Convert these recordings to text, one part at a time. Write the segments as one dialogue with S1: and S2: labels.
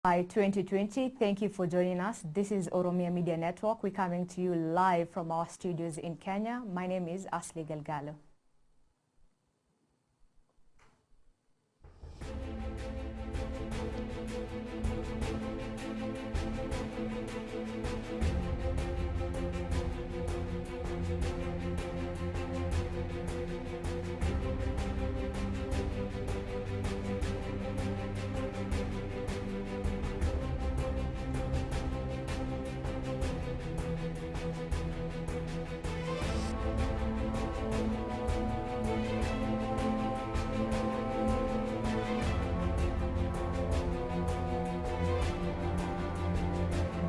S1: By 2020, thank you for joining us. This is Oromia Media Network. We're coming to you live from our studios in Kenya. My name is Asli Galgalo.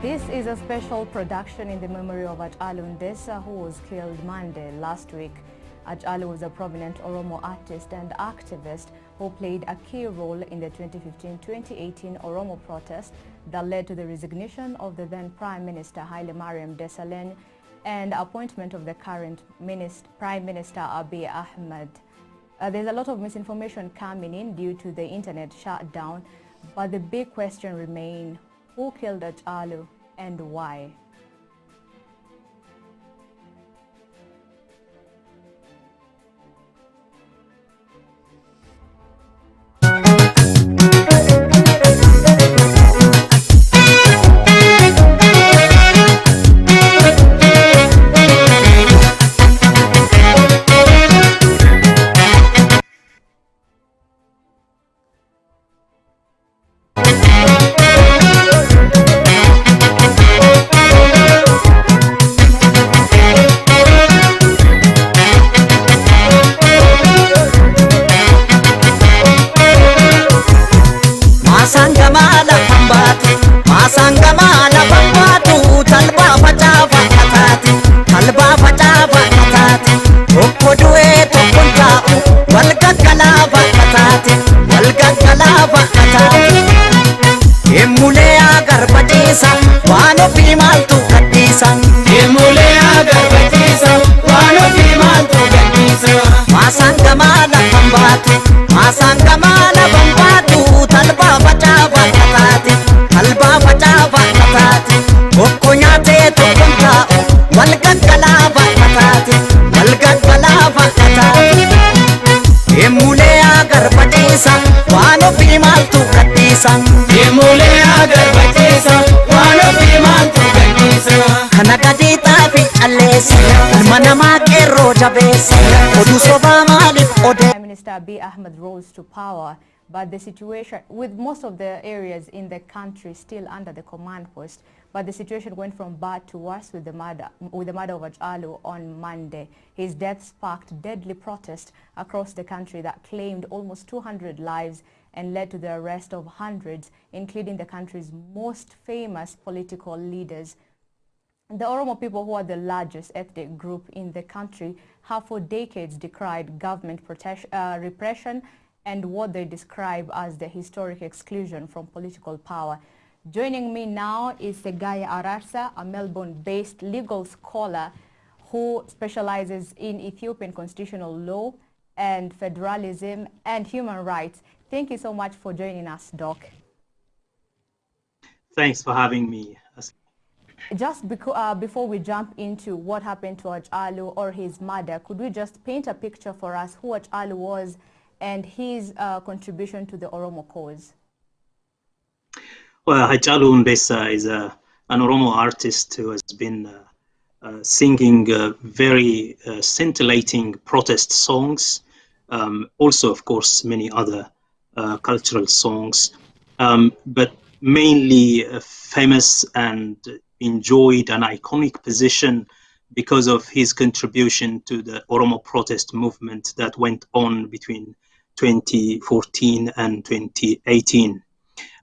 S1: This is a special production in the memory of Hacaaluu Hundeessa, who was killed Monday last week. Hacaaluu was a prominent Oromo artist and activist who played a key role in the 2015-2018 Oromo protest that led to the resignation of the then Prime Minister Haile Mariam Desalegn and appointment of the current Prime Minister Abiy Ahmed. There's a lot of misinformation coming in due to the internet shutdown, but the big question remains: who killed Hacaaluu and why? Prime Minister Abiy Ahmed rose to power, but the situation with most of the areas in the country still under the command post, but the situation went from bad to worse with the murder of Hacaaluu on Monday. His death sparked deadly protests across the country that claimed almost 200 lives and led to the arrest of hundreds, including the country's most famous political leaders. The Oromo people, who are the largest ethnic group in the country, have for decades decried government repression and what they describe as the historic exclusion from political power. Joining me now is Segaya Ararsa, a Melbourne-based legal scholar who specializes in Ethiopian constitutional law and federalism and human rights. Thank you so much for joining us, Doc.
S2: Thanks for having me.
S1: Just before we jump into what happened to Hacaaluu or his murder, could we just paint a picture for us who Hacaaluu was and his contribution to the Oromo cause?
S2: Well, Hacaaluu Hundeessa is an Oromo artist who has been singing very scintillating protest songs, also, of course, many other cultural songs, but mainly famous and enjoyed an iconic position because of his contribution to the Oromo protest movement that went on between 2014 and 2018.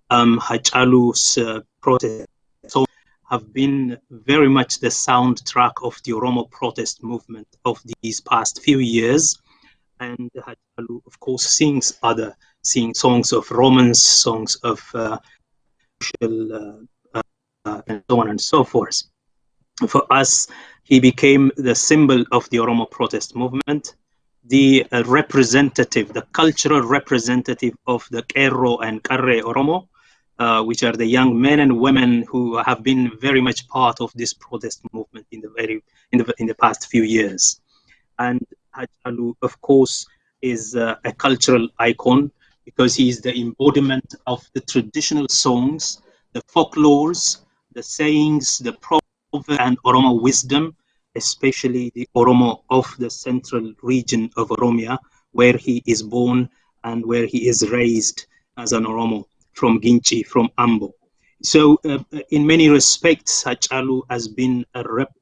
S2: Hacaaluu's protests have been very much the soundtrack of the Oromo protest movement of these past few years. And Hacaaluu, of course, sings songs of romance, songs of social and so on and so forth. For us, he became the symbol of the Oromo protest movement, the representative, the cultural representative of the Qeerroo and Qarree Oromo, which are the young men and women who have been very much part of this protest movement in the past few years. And Hachalu, of course, is a cultural icon because he is the embodiment of the traditional songs, the folklores, the sayings, the proverbs, and Oromo wisdom, especially the Oromo of the central region of Oromia, where he is born and where he is raised as an Oromo from Ginchi, from Ambo. So in many respects, Hachalu has been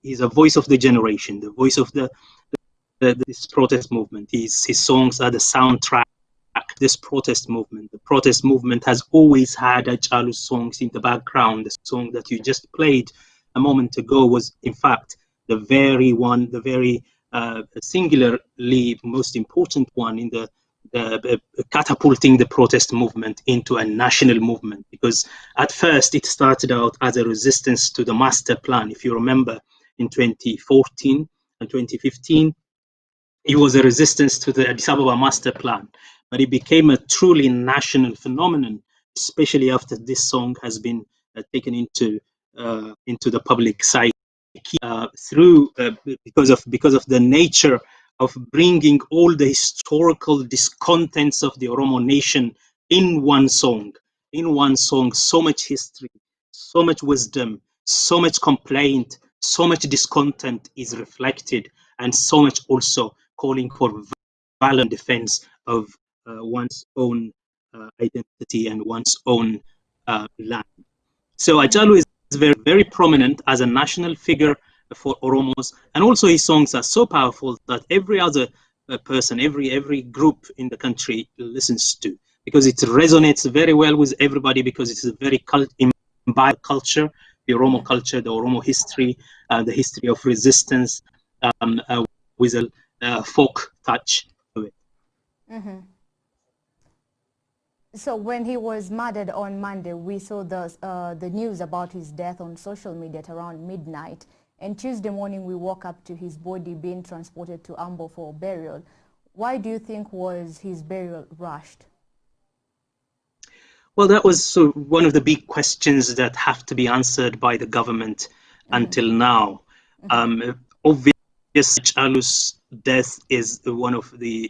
S2: he's a voice of the generation, the voice of this protest movement. His songs are the soundtrack this protest movement. The protest movement has always had Hachalu songs in the background. The song that you just played a moment ago was, in fact, the very singularly most important one in the catapulting the protest movement into a national movement. Because at first it started out as a resistance to the master plan. If you remember, in 2014 and 2015, it was a resistance to the Addis Ababa master plan, but it became a truly national phenomenon, especially after this song has been taken into the public psyche because of the nature of bringing all the historical discontents of the Oromo nation in one song. In one song, so much history, so much wisdom, so much complaint, so much discontent is reflected, and so much also calling for violent defense of one's own identity and one's own land. So Hachalu is very, very prominent as a national figure for Oromos, and also his songs are so powerful that every other person, every group in the country listens to, because it resonates very well with everybody, because it's a very imbibed culture, the Oromo culture, the Oromo history, the history of resistance, with a folk touch to it.
S1: So when he was murdered on Monday, we saw the news about his death on social media at around midnight. And Tuesday morning, we woke up to his body being transported to Ambo for burial. Why do you think was his burial rushed?
S2: Well, that was one of the big questions that have to be answered by the government until now. Obviously, Hachalu's death is one of the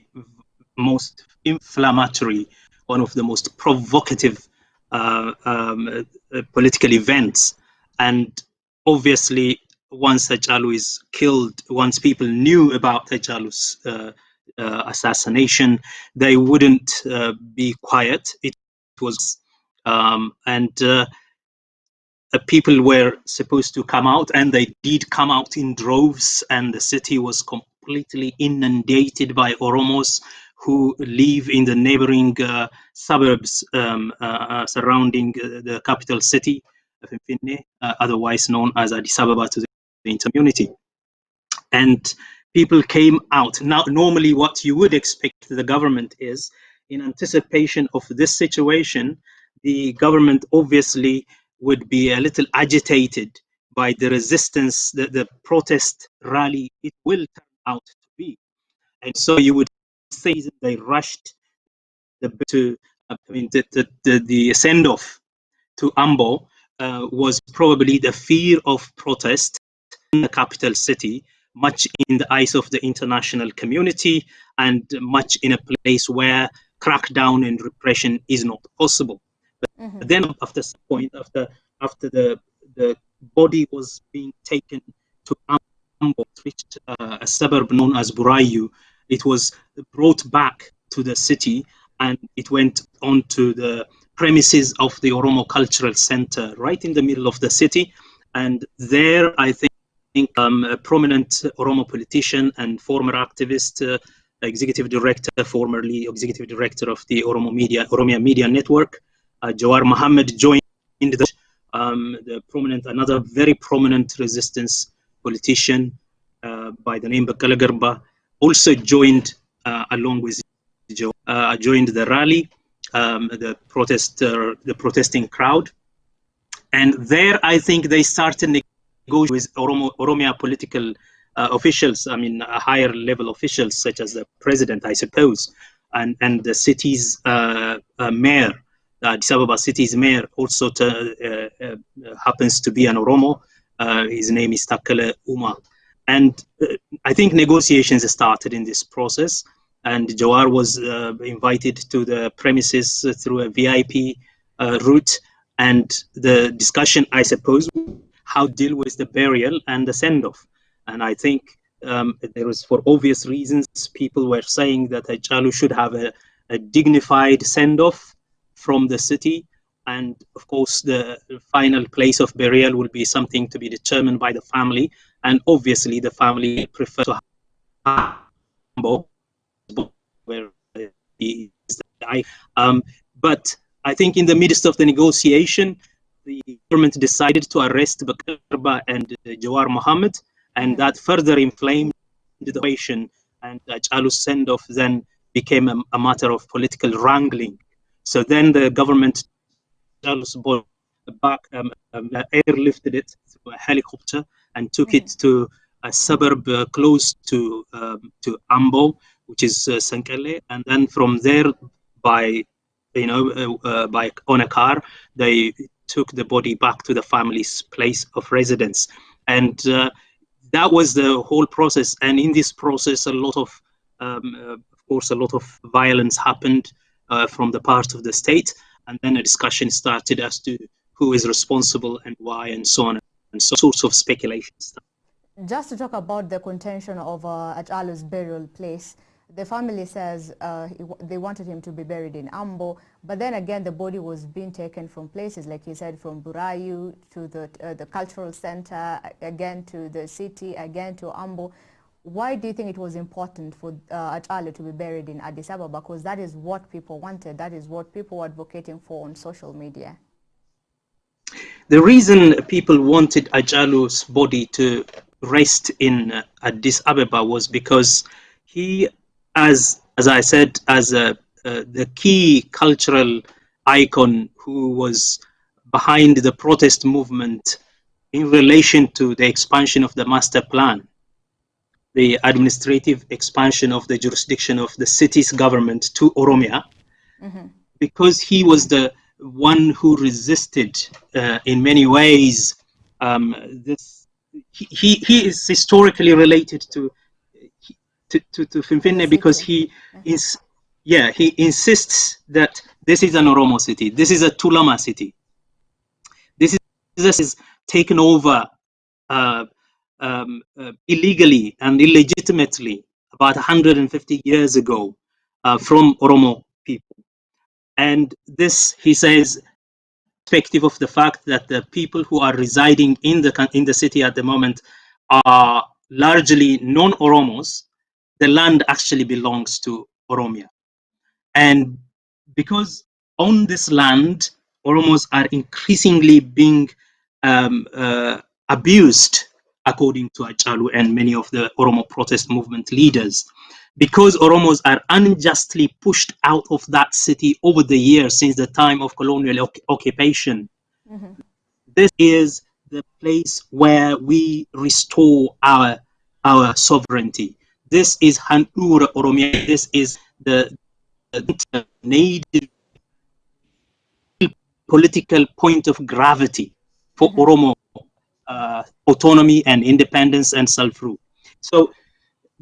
S2: most inflammatory, one of the most provocative political events. And obviously, once Hachalu is killed, once people knew about Hachalu's assassination, they wouldn't be quiet. It was, people were supposed to come out, and they did come out in droves, and the city was completely inundated by Oromos who live in the neighboring suburbs surrounding the capital city of Mfinne, otherwise known as Addis Ababa to the community. And people came out. Now, normally what you would expect the government is, in anticipation of this situation, the government obviously would be a little agitated by the resistance that the protest rally it will turn out to be. And so you would say that they rushed the send-off to Ambo was probably the fear of protest in the capital city, much in the eyes of the international community, and much in a place where crackdown and repression is not possible. But then after some point, after the body was being taken to Ambo, reached a suburb known as Burayu, it was brought back to the city, and it went on to the premises of the Oromo Cultural Center, right in the middle of the city. And there, I think, a prominent Oromo politician and former activist, executive director, formerly executive director of the Oromia Media Network, Jawar Mohammed, joined another very prominent resistance politician by the name Bakala Garba, also joined along with Joe, joined the rally, the protesting crowd. And there, I think they started negotiating with Oromia political officials, I mean, higher level officials, such as the president, I suppose, and the city's mayor, the Addis Ababa city's mayor also happens to be an Oromo. His name is Takale Uma. And I think negotiations started in this process, and Jawar was invited to the premises through a VIP route, and the discussion, I suppose, how to deal with the burial and the send-off. And I think there was, for obvious reasons, people were saying that Hachalu should have a dignified send-off from the city. And of course, the final place of burial will be something to be determined by the family. And obviously, the family prefer to have where he is. But I think in the midst of the negotiation, the government decided to arrest Bakarba and Jawar Mohammed, and that further inflamed the situation. And Hachalu's send-off then became a matter of political wrangling. So then the government back airlifted it through a helicopter and took it to a suburb close to Ambo, which is Sankele, and then from there by on a car they took the body back to the family's place of residence. And that was the whole process. And in this process, a lot of violence happened from the part of the state. And then a discussion started as to who is responsible and why, and so on, and so sorts of speculation started.
S1: Just to talk about the contention of Hachalu's burial place, the family says they wanted him to be buried in Ambo, but then again the body was being taken from places, like you said, from Burayu to the cultural center, again to the city, again to Ambo. Why do you think it was important for Hachalu to be buried in Addis Ababa? Because that is what people wanted, that is what people were advocating for on social media.
S2: The reason people wanted Hachalu's body to rest in Addis Ababa was because he, as I said, as the key cultural icon who was behind the protest movement in relation to the expansion of the master plan, the administrative expansion of the jurisdiction of the city's government to Oromia, because he was the one who resisted in many ways this. He is historically related to Finfinne because he insists that this is an Oromo city, this is a Tulama city, this is taken over illegally and illegitimately about 150 years ago from Oromo people. And this, he says, perspective of the fact that the people who are residing in the city at the moment are largely non-Oromos, the land actually belongs to Oromia. And because on this land, Oromos are increasingly being abused, according to Hachalu and many of the Oromo protest movement leaders, because Oromos are unjustly pushed out of that city over the years since the time of colonial occupation. This is the place where we restore our sovereignty. This is Hanur Oromia. This is the native political point of gravity for Oromo autonomy and independence and self-rule. So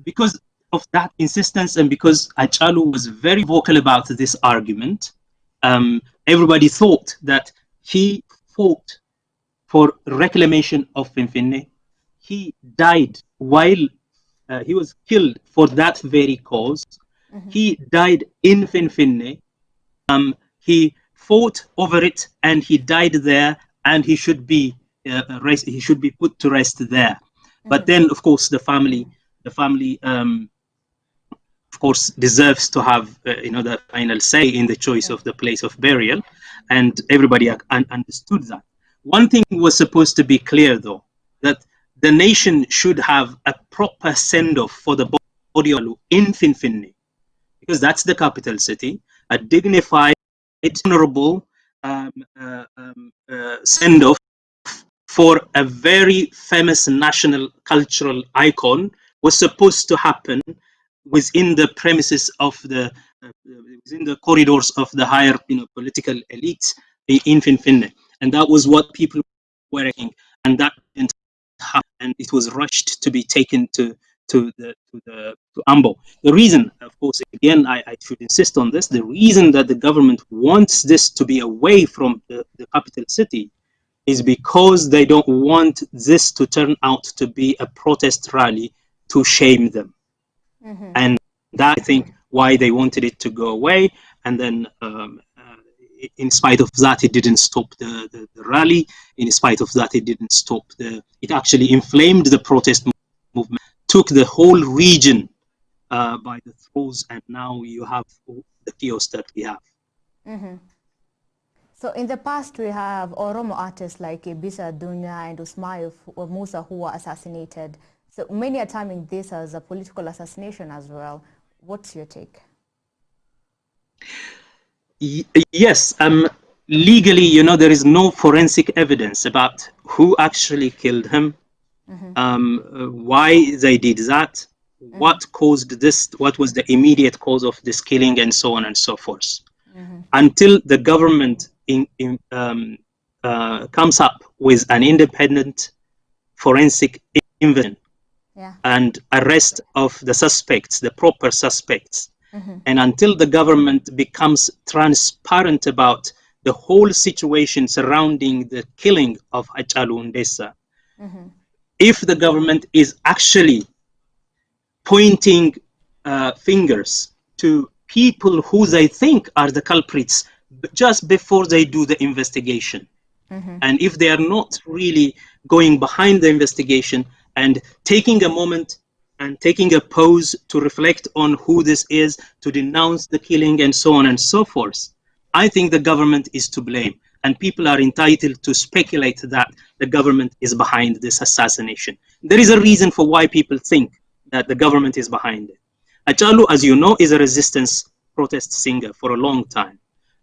S2: because of that insistence, and because Hachalu was very vocal about this argument, everybody thought that he fought for reclamation of Finfinne. He died while he was killed for that very cause. He died in Finfinne. He fought over it, and he died there, and he should be he should be put to rest there. But then, of course, the family of course, deserves to have the final say in the choice of the place of burial, and everybody understood that. One thing was supposed to be clear, though, that the nation should have a proper send-off for the body of Hachalu in Finfinne, because that's the capital city, a dignified, honorable send-off for a very famous national cultural icon was supposed to happen within the premises of the within the corridors of the higher, political elites in Finfinne, and that was what people were thinking, and that didn't happen, and it was rushed to be taken to Ambo. The reason, of course, again, I should insist on this, the reason that the government wants this to be away from the capital city is because they don't want this to turn out to be a protest rally to shame them. And that, I think, why they wanted it to go away. And then in spite of that, it didn't stop the rally. In spite of that, it didn't stop it actually inflamed the protest movement, took the whole region by the throats, and now you have the chaos that we have.
S1: So in the past, we have Oromo artists like Bisa Dunya and Usmail Musa who were assassinated. So many are terming this as a political assassination as well. What's your take?
S2: Yes, legally, there is no forensic evidence about who actually killed him, why they did that, what caused this, what was the immediate cause of this killing, and so on and so forth. Until the government comes up with an independent forensic investigation and arrest of the suspects, the proper suspects, and until the government becomes transparent about the whole situation surrounding the killing of Hacaaluu Hundeessa, if the government is actually pointing fingers to people who they think are the culprits just before they do the investigation, and if they are not really going behind the investigation and taking a moment and taking a pause to reflect on who this is, to denounce the killing, and so on and so forth, I think the government is to blame, and people are entitled to speculate that the government is behind this assassination. There is a reason for why people think that the government is behind it. Hachalu, as you know, is a resistance protest singer for a long time.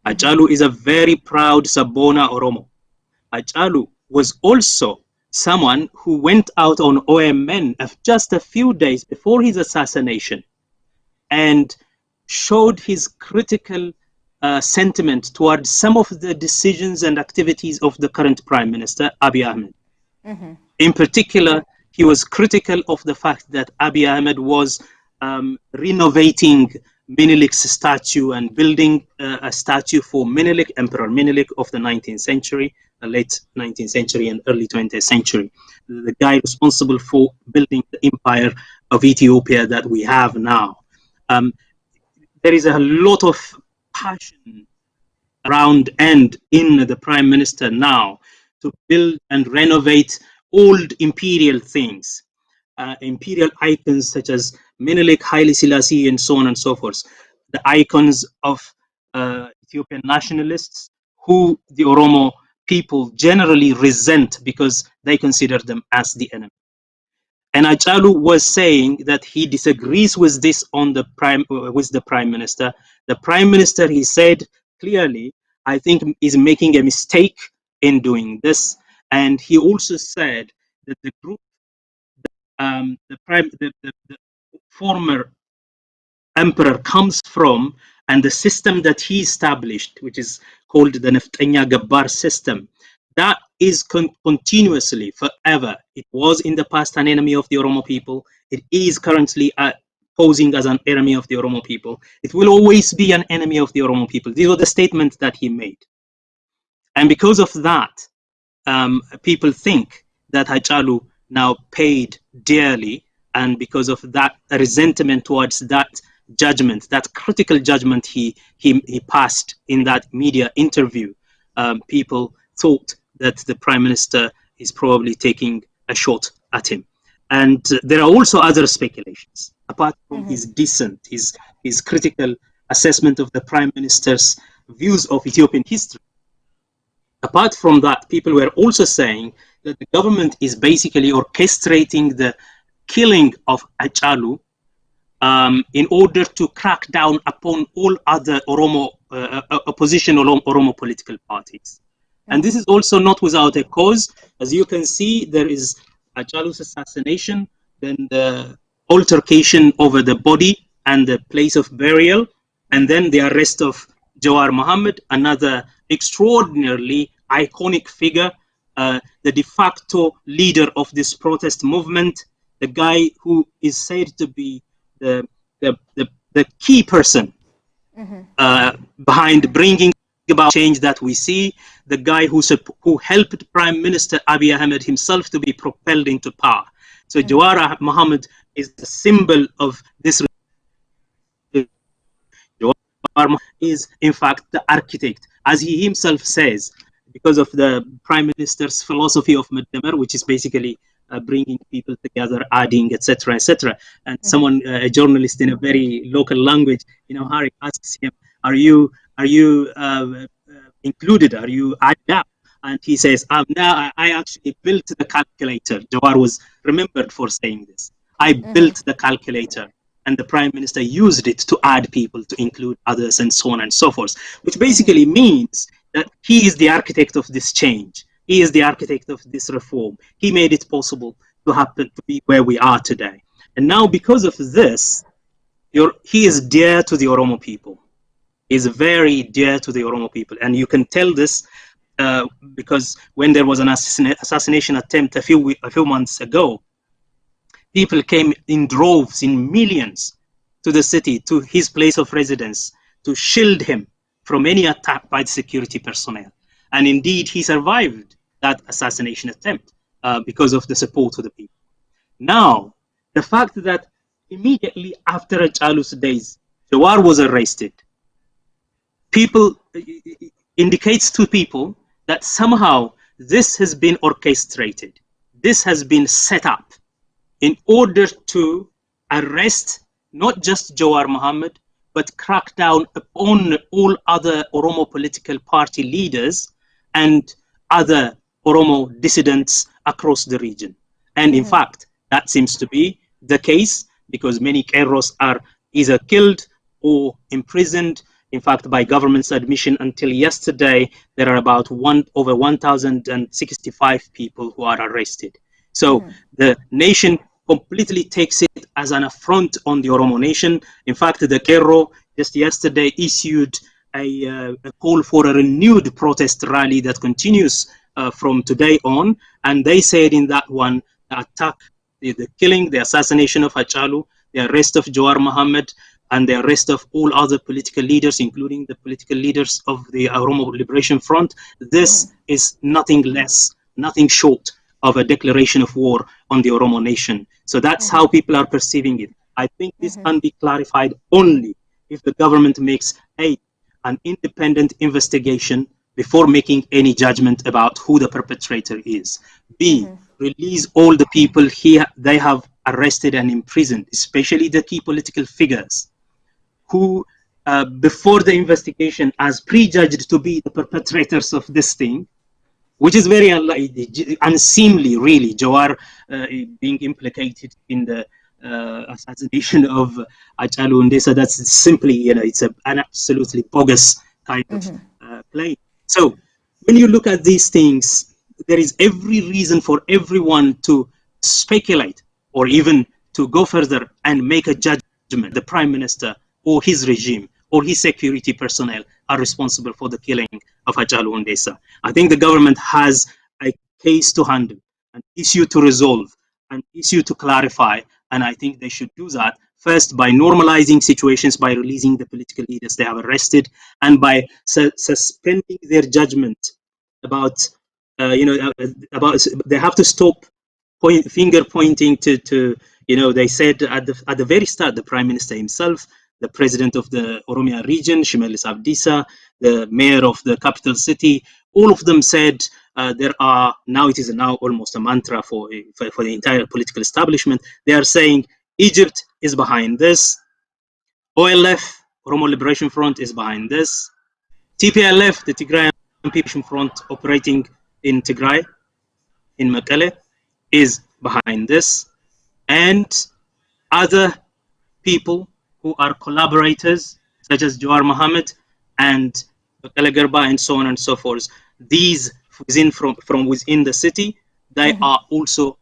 S2: Hachalu is a very proud Sabona Oromo. Hachalu was also someone who went out on OMN just a few days before his assassination and showed his critical sentiment towards some of the decisions and activities of the current Prime Minister, Abiy Ahmed. In particular, he was critical of the fact that Abiy Ahmed was renovating Menelik's statue and building a statue for Menelik, Emperor Menelik of the 19th century, the late 19th century and early 20th century, the guy responsible for building the empire of Ethiopia that we have now. There is a lot of passion around and in the Prime Minister now to build and renovate old imperial things, imperial icons such as Menelik, Haile Selassie, and so on and so forth, the icons of Ethiopian nationalists who the Oromo people generally resent because they consider them as the enemy. And Hachalu was saying that he disagrees with this with the Prime Minister. The Prime Minister, he said clearly, I think is making a mistake in doing this. And he also said that the group, the former emperor comes from, and the system that he established, which is called the Neftenya Gabbar system, that is continuously, forever. It was in the past an enemy of the Oromo people. It is currently posing as an enemy of the Oromo people. It will always be an enemy of the Oromo people. These were the statements that he made. And because of that, people think that Hachalu now paid dearly, and because of that resentment towards that judgment, that critical judgment he passed in that media interview, people thought that the Prime Minister is probably taking a shot at him. And there are also other speculations, apart from his dissent, his critical assessment of the Prime Minister's views of Ethiopian history. Apart from that, people were also saying that the government is basically orchestrating the killing of Hachalu in order to crack down upon all other Oromo opposition Oromo political parties. And this is also not without a cause. As you can see, there is Hachalu's assassination, then the altercation over the body and the place of burial, And then the arrest of Jawar Mohammed, another extraordinarily iconic figure, the de facto leader of this protest movement, the guy who is said to be the, the key person behind bringing about change that we see, the guy who helped Prime Minister Abiy Ahmed himself to be propelled into power. So Jawar Mohammed is the symbol of this. Jawar is in fact the architect, as he himself says, because of the Prime Minister's philosophy of Madamar, which is basically bringing people together, adding, etc., etc. And someone, a journalist in a very local language, Harry asks him, "Are you included? Are you added up?" And he says, "Now I actually built the calculator." Jawar was remembered for saying this. I built the calculator, and the Prime Minister used it to add people, to include others, and so on and so forth, which basically means that he is the architect of this change. He is the architect of this reform. He made it possible to happen, to be where we are today. And now, because of this, he is dear to the Oromo people. He is very dear to the Oromo people. And you can tell this because when there was an assassination attempt a few months ago, people came in droves, in millions, to the city, to his place of residence, to shield him from any attack by the security personnel. And indeed, he survived that assassination attempt because of the support of the people. Now, the fact that immediately after Hachalu's days, Jawar was arrested, indicates to people that somehow this has been orchestrated. This has been set up in order to arrest not just Jawar Mohammed, but crack down upon all other Oromo political party leaders and other Oromo dissidents across the region. And in fact, that seems to be the case, because many Keros are either killed or imprisoned. In fact, by government's admission, until yesterday, there are about over 1,065 people who are arrested. So the nation completely takes it as an affront on the Oromo nation. In fact, the Kero just yesterday issued a call for a renewed protest rally that continues from today on. And they said in that one, the attack, the killing, the assassination of Hachalu, the arrest of Jawar Mohammed, and the arrest of all other political leaders, including the political leaders of the Oromo Liberation Front, this is nothing less, nothing short of a declaration of war on the Oromo nation. So that's how people are perceiving it. I think this can be clarified only if the government makes an independent investigation before making any judgment about who the perpetrator is. B, release all the people they have arrested and imprisoned, especially the key political figures who, before the investigation, as prejudged to be the perpetrators of this thing, which is very unseemly, really. Jawar being implicated in the assassination of Hacaaluu Hundeessa, that's simply, it's an absolutely bogus kind of claim. So when you look at these things, there is every reason for everyone to speculate or even to go further and make a judgment. The Prime Minister or his regime or his security personnel are responsible for the killing of Hacaaluu Hundeessa. I think the government has a case to handle, an issue to resolve, an issue to clarify, and I think they should do that first by normalizing situations, by releasing the political leaders they have arrested, and by suspending their judgment about, they have to stop finger pointing to they said at the very start, the Prime Minister himself, the president of the Oromia region, Shimelis Abdisa, the mayor of the capital city, all of them said there are, it is now almost a mantra for the entire political establishment. They are saying Egypt is behind this, OLF, Oromo Liberation Front, is behind this, TPLF, the Tigrayan Liberation Front operating in Tigray, in Mekelle, is behind this, and other people who are collaborators, such as Jawar Mohammed and Bakala Garba, and so on and so forth. These from within the city, they are also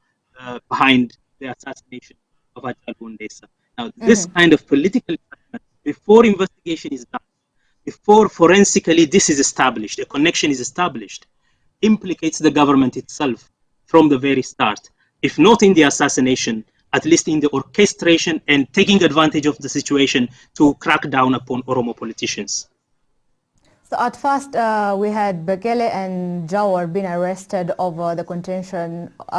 S2: behind the assassination of Hachalu Hundeessa. Now, this kind of political before investigation is done, before forensically this is established, a connection is established, implicates the government itself from the very start. If not in the assassination, at least in the orchestration and taking advantage of the situation to crack down upon Oromo politicians.
S1: So at first, we had Bekele and Jawar being arrested over the contention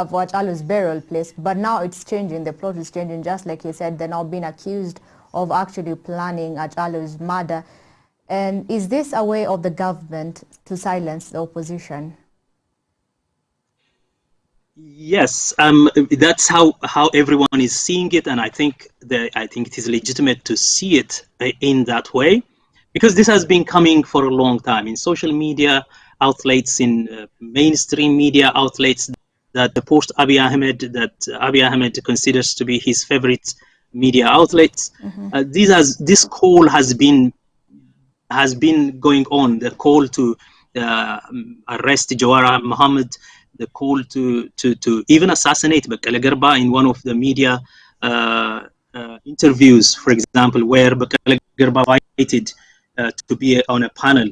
S1: of Hachalu's burial place, but now it's changing. The plot is changing, just like you said. They're now being accused of actually planning Hachalu's murder. And is this a way of the government to silence the opposition?
S2: Yes, that's how everyone is seeing it, and I think it is legitimate to see it in that way. Because this has been coming for a long time in social media outlets, in mainstream media outlets that post Abiy Ahmed, that Abiy Ahmed considers to be his favorite media outlets. This call has been going on. The call to arrest Jawara Mohammed, the call to even assassinate Bekele Garba in one of the media interviews, for example, where Bekele Garba invited to be on a panel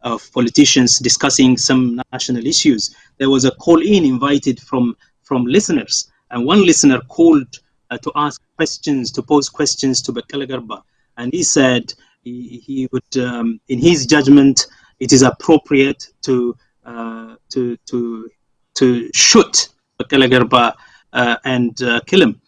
S2: of politicians discussing some national issues. There was a call-in invited from listeners, and one listener called to ask questions, to pose questions to Bekele Garba, and he said he would, in his judgment, it is appropriate to shoot Bekele Garba and kill him,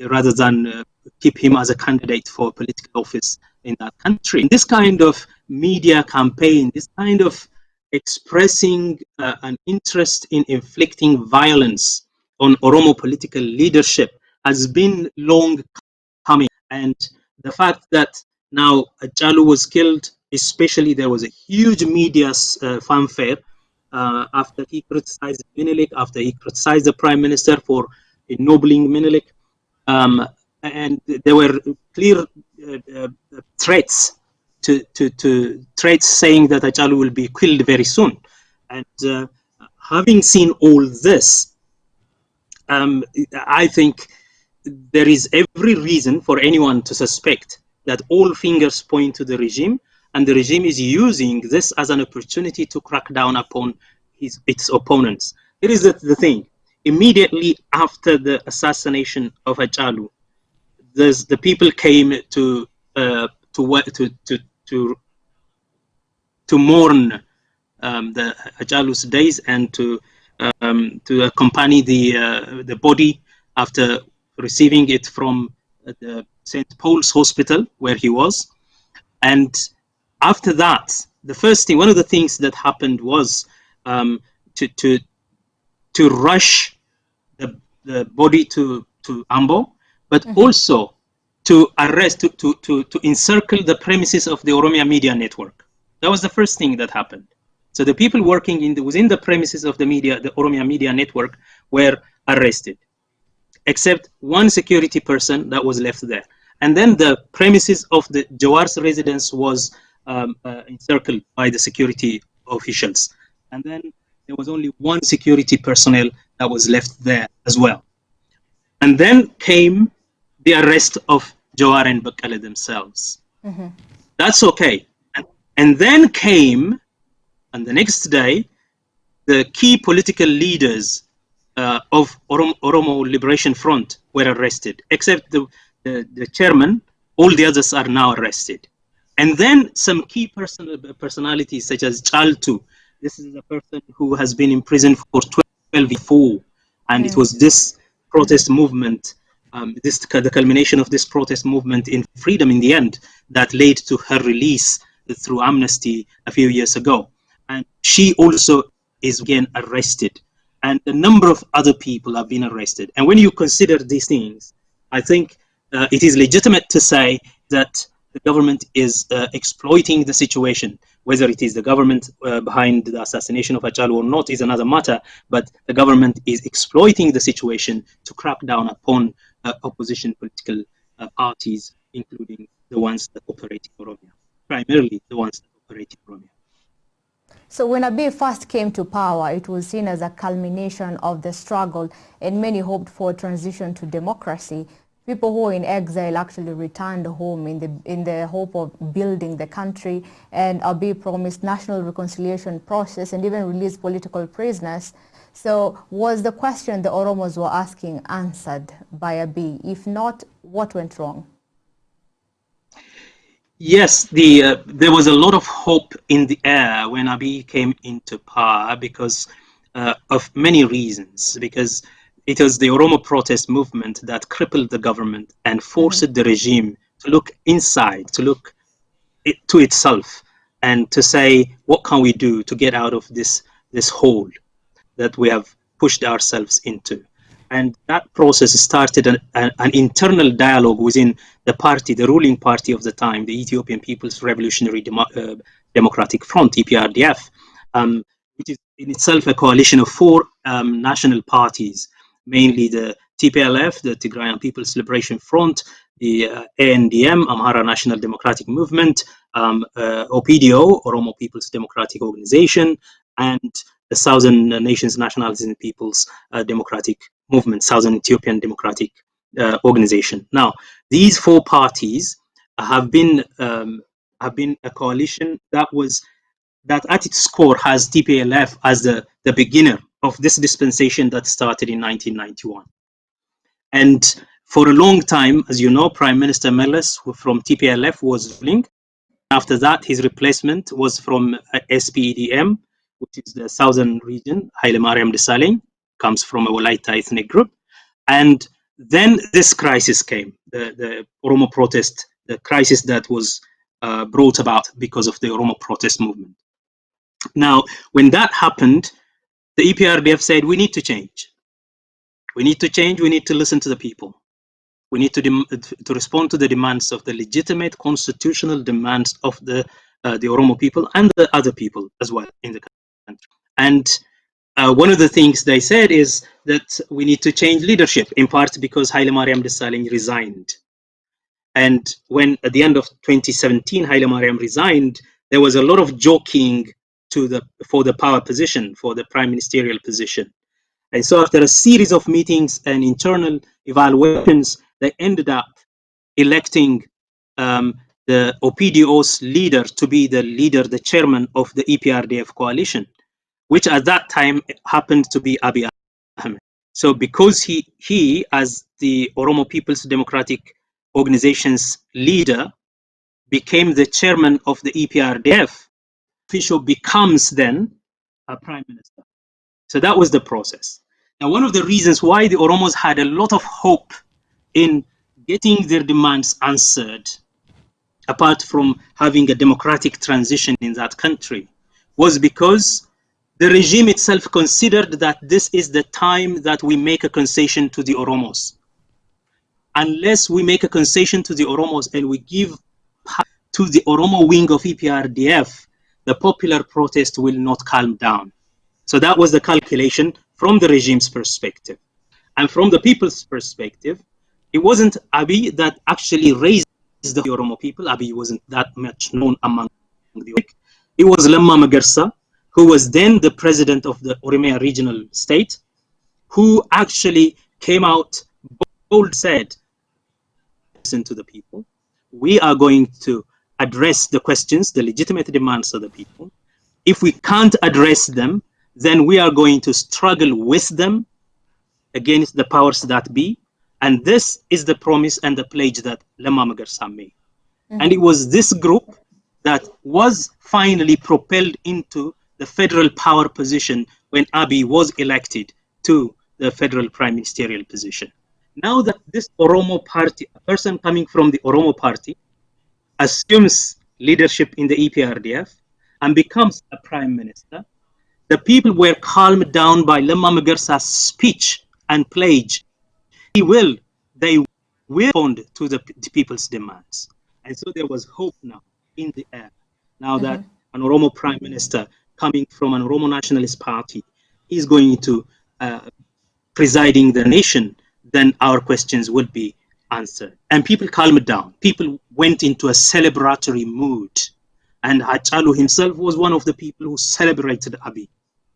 S2: rather than keep him as a candidate for political office in that country. This kind of media campaign, this kind of expressing an interest in inflicting violence on Oromo political leadership has been long coming. And the fact that now Hachalu was killed, especially there was a huge media fanfare after he criticized Menelik, after he criticized the Prime Minister for ennobling Menelik. And there were clear threats threats saying that Hachalu will be killed very soon. And having seen all this, I think there is every reason for anyone to suspect that all fingers point to the regime, and the regime is using this as an opportunity to crack down upon its opponents. It is the thing. Immediately after the assassination of Hachalu, the people came to mourn the Hachalu's days and to accompany the body after receiving it from the St. Paul's Hospital where he was. And after that, one of the things that happened was to rush the body to Ambo, but also to arrest, to encircle the premises of the Oromia Media Network. That was the first thing that happened. So the people working within the premises of the Oromia Media Network, were arrested, except one security person that was left there. And then the premises of the Jawar's residence was encircled by the security officials. And then there was only one security personnel that was left there as well. And then came the arrest of Jawar and Bekele themselves. That's okay. And then came, on the next day, the key political leaders of Oromo Liberation Front were arrested, except the chairman. All the others are now arrested. And then some key personalities such as Chaltu. This is a person who has been in prison for 12 years, and it was this protest movement, the culmination of this protest movement in freedom in the end, that led to her release through amnesty a few years ago. And she also is again arrested. And a number of other people have been arrested. And when you consider these things, I think it is legitimate to say that the government is exploiting the situation. Whether it is the government behind the assassination of Hachalu or not is another matter, but the government is exploiting the situation to crack down upon opposition political parties, including the ones that operate in Oromia, primarily the ones that operate in Oromia.
S1: So when Abiy first came to power, it was seen as a culmination of the struggle, and many hoped for a transition to democracy. People who are in exile actually returned home in the hope of building the country, and Abiy promised national reconciliation process and even released political prisoners. So was the question the Oromos were asking answered by Abiy? If not, what went wrong?
S2: Yes, there was a lot of hope in the air when Abiy came into power because of many reasons. Because it was the Oromo protest movement that crippled the government and forced the regime to look inside, to look to itself, and to say, what can we do to get out of this hole that we have pushed ourselves into? And that process started an internal dialogue within the party, the ruling party of the time, the Ethiopian People's Revolutionary Democratic Front, EPRDF, which is in itself a coalition of four national parties, mainly the TPLF, the Tigrayan People's Liberation Front, the ANDM, Amhara National Democratic Movement, OPDO, Oromo People's Democratic Organization, and the Southern Nations Nationalities and People's Democratic Movement, Southern Ethiopian Democratic Organization. Now, these four parties have been a coalition that at its core has TPLF as the beginner of this dispensation that started in 1991. And for a long time, as you know, Prime Minister Meles from TPLF was ruling. After that, his replacement was from SPEDM, which is the southern region. Haile Mariam Desalegn comes from a Walaita ethnic group. And then this crisis came, the Oromo protest, the crisis that was brought about because of the Oromo protest movement. Now, when that happened, the EPRDF said, we need to change. We need to change, we need to listen to the people. We need to respond to the demands of the legitimate constitutional demands of the Oromo people and the other people as well in the country. And one of the things they said is that we need to change leadership, in part because Haile Mariam Desalegn resigned. And when at the end of 2017, Haile Mariam resigned, there was a lot of joking for the power position, for the prime ministerial position. And so after a series of meetings and internal evaluations, they ended up electing the OPDO's leader to be the leader, the chairman of the EPRDF coalition, which at that time happened to be Abiy Ahmed. So because he as the Oromo People's Democratic Organization's leader became the chairman of the EPRDF, official becomes then a prime minister. So that was the process. Now, one of the reasons why the Oromos had a lot of hope in getting their demands answered, apart from having a democratic transition in that country, was because the regime itself considered that this is the time that we make a concession to the Oromos. Unless we make a concession to the Oromos and we give power to the Oromo wing of EPRDF, the popular protest will not calm down. So that was the calculation from the regime's perspective. And from the people's perspective, it wasn't Abiy that actually raised the Oromo people. Abiy wasn't that much known among the Oromo. It was Lamma Magarsa, who was then the president of the Oromia regional state, who actually came out bold, said, listen to the people. We are going to address the questions, the legitimate demands of the people. If we can't address them, then we are going to struggle with them against the powers that be. And this is the promise and the pledge that Lamma Magarsa made. And it was this group that was finally propelled into the federal power position when Abiy was elected to the federal prime ministerial position. Now that this Oromo party, a person coming from the Oromo party, assumes leadership in the EPRDF and becomes a prime minister, the people were calmed down by Lamma Magarsa's speech and pledge. They will respond to the people's demands. And so there was hope now in the air. Now that an Oromo prime minister coming from an Oromo nationalist party is going to presiding the nation, then our questions will be answered. And people calmed down. People went into a celebratory mood. And Hachalu himself was one of the people who celebrated Abiy,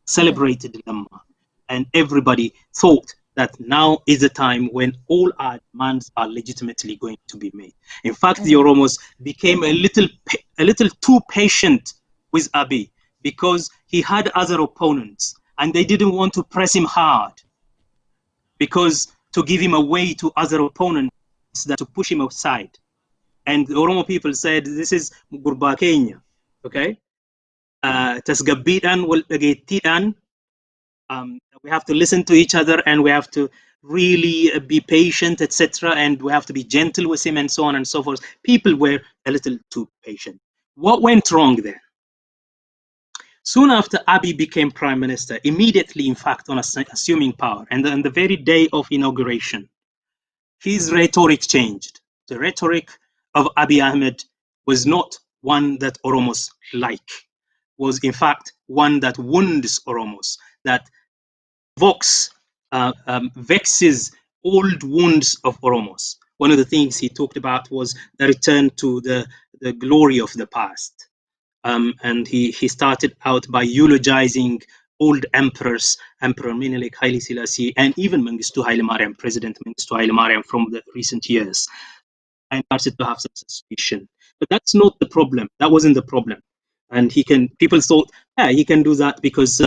S2: celebrated Lamma. And everybody thought that now is the time when all our demands are legitimately going to be made. In fact, the Oromos became a little too patient with Abiy because he had other opponents and they didn't want to press him hard, because to give him away to other opponents, that to push him aside. And the Oromo people said, this is Gurba Kenya, okay? Tasgabidan wal Agetidan. We have to listen to each other and we have to really be patient, etc. And we have to be gentle with him and so on and so forth. People were a little too patient. What went wrong there? Soon after Abiy became prime minister, immediately, in fact, on assuming power, and on the very day of inauguration, his rhetoric changed. The rhetoric of Abiy Ahmed was not one that Oromos like, was in fact one that wounds Oromos, that vexes old wounds of Oromos. One of the things he talked about was the return to the glory of the past. And he started out by eulogizing old emperors, Emperor Menelik Haile Selassie, and even Mengistu Haile Mariam, President Mengistu Haile Mariam from the recent years, and started to have some suspicion. But that's not the problem. That wasn't the problem. And people thought, yeah, he can do that because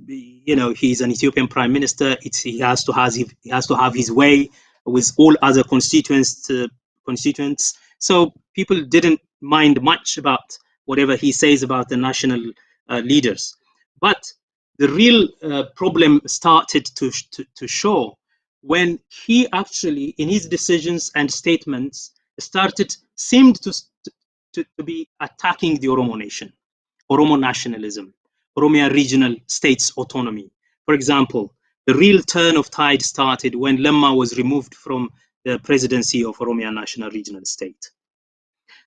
S2: you know, he's an Ethiopian prime minister. He has to have his way with all other constituents. So people didn't mind much about whatever he says about the national leaders. But the real problem started to show when he actually, in his decisions and statements, seemed to be attacking the Oromo nation, Oromo nationalism, Oromia regional states autonomy. For example, the real turn of tide started when Lemma was removed from the presidency of Oromia National Regional State.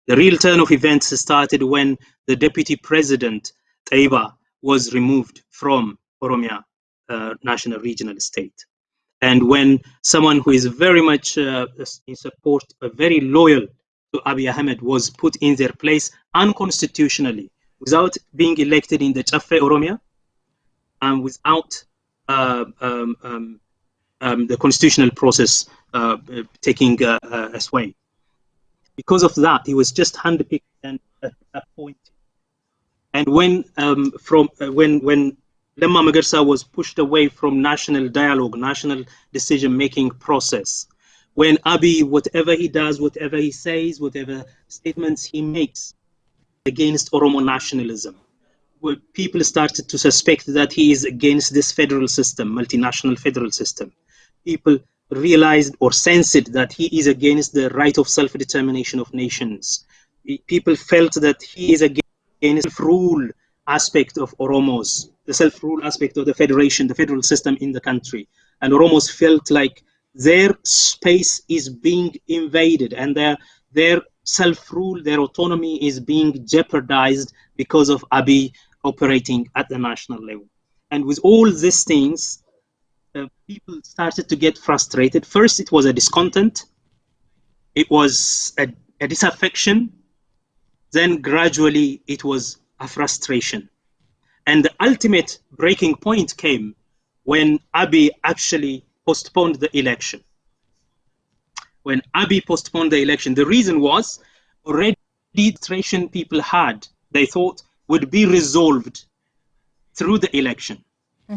S2: The real turn of events started when the deputy president, Taiba, was removed from Oromia National Regional State. And when someone who is very much in support, very loyal to Abiy Ahmed, was put in their place unconstitutionally, without being elected in the Chafe Oromia, and without the constitutional process taking a sway. Because of that, he was just handpicked and appointed. And when Lemma Magarsa was pushed away from national dialogue, national decision-making process, when Abiy, whatever he does, whatever he says, whatever statements he makes against Oromo nationalism, where people started to suspect that he is against this federal system, multinational federal system. People realized or sensed that he is against the right of self-determination of nations. People felt that he is against the self-rule aspect of Oromos, the self-rule aspect of the federation, the federal system in the country. And Oromos felt like their space is being invaded and their self-rule, their autonomy is being jeopardized because of Abiy operating at the national level. And with all these things, people started to get frustrated. First, it was a discontent. It was a disaffection. Then gradually, it was a frustration. And the ultimate breaking point came when Abiy actually postponed the election. When Abiy postponed the election, the reason was already the frustration people had, they thought, would be resolved through the election.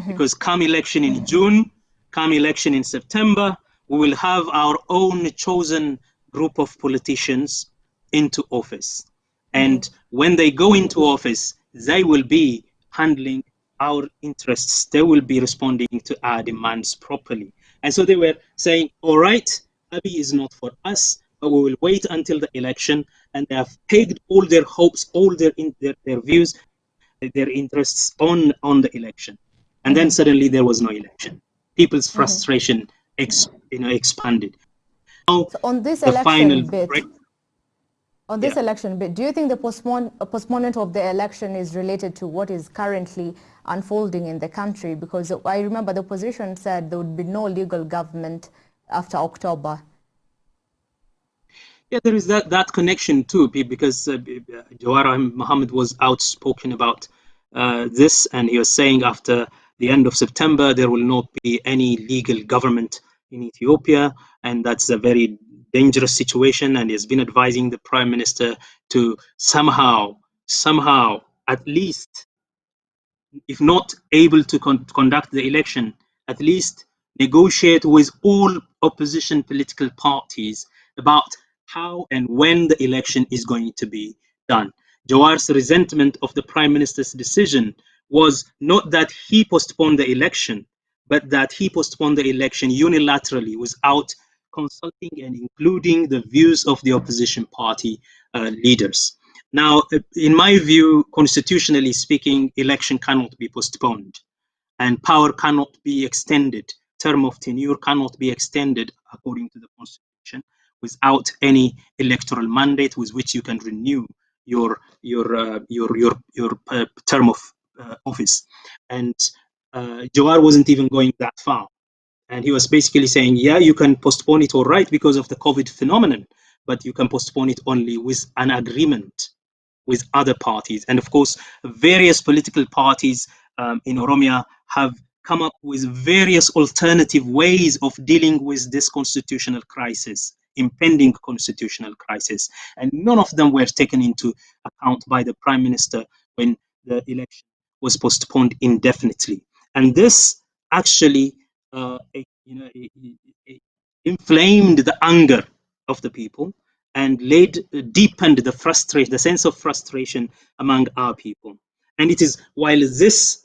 S2: Because come election in June, come election in September, we will have our own chosen group of politicians into office. And when they go into office, they will be handling our interests. They will be responding to our demands properly. And so they were saying, all right, Abiy is not for us, but we will wait until the election. And they have pegged all their hopes, all their views, their interests on the election. And then suddenly there was no election. People's frustration expanded. Now,
S1: so on this
S2: the
S1: election
S2: election
S1: bit, do you think the postponement of the election is related to what is currently unfolding in the country? Because I remember the opposition said there would be no legal government after October.
S2: Yeah, there is that connection too, because Jawara Mohammed was outspoken about this, and he was saying after the end of September, there will not be any legal government in Ethiopia, and that's a very dangerous situation. And he's been advising the prime minister to somehow, at least, if not able to conduct the election, at least negotiate with all opposition political parties about how and when the election is going to be done. Jawar's resentment of the prime minister's decision was not that he postponed the election, but that he postponed the election unilaterally without consulting and including the views of the opposition party leaders. Now, in my view, constitutionally speaking, election cannot be postponed and power cannot be extended. Term of tenure cannot be extended according to the constitution without any electoral mandate with which you can renew your term of office. And Jawar wasn't even going that far. And he was basically saying, yeah, you can postpone it, all right, because of the COVID phenomenon, but you can postpone it only with an agreement with other parties. And of course, various political parties in Oromia have come up with various alternative ways of dealing with this constitutional crisis, impending constitutional crisis. And none of them were taken into account by the prime minister when the election was postponed indefinitely. And this actually inflamed the anger of the people and deepened the sense of frustration among our people. And it is while this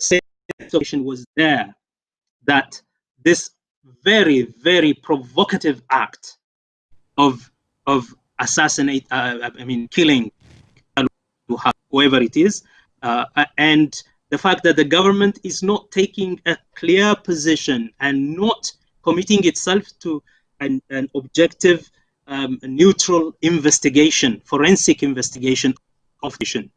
S2: situation was there that this very, very provocative act of killing whoever it is, and the fact that the government is not taking a clear position and not committing itself to an objective, neutral investigation, forensic investigation of the issue.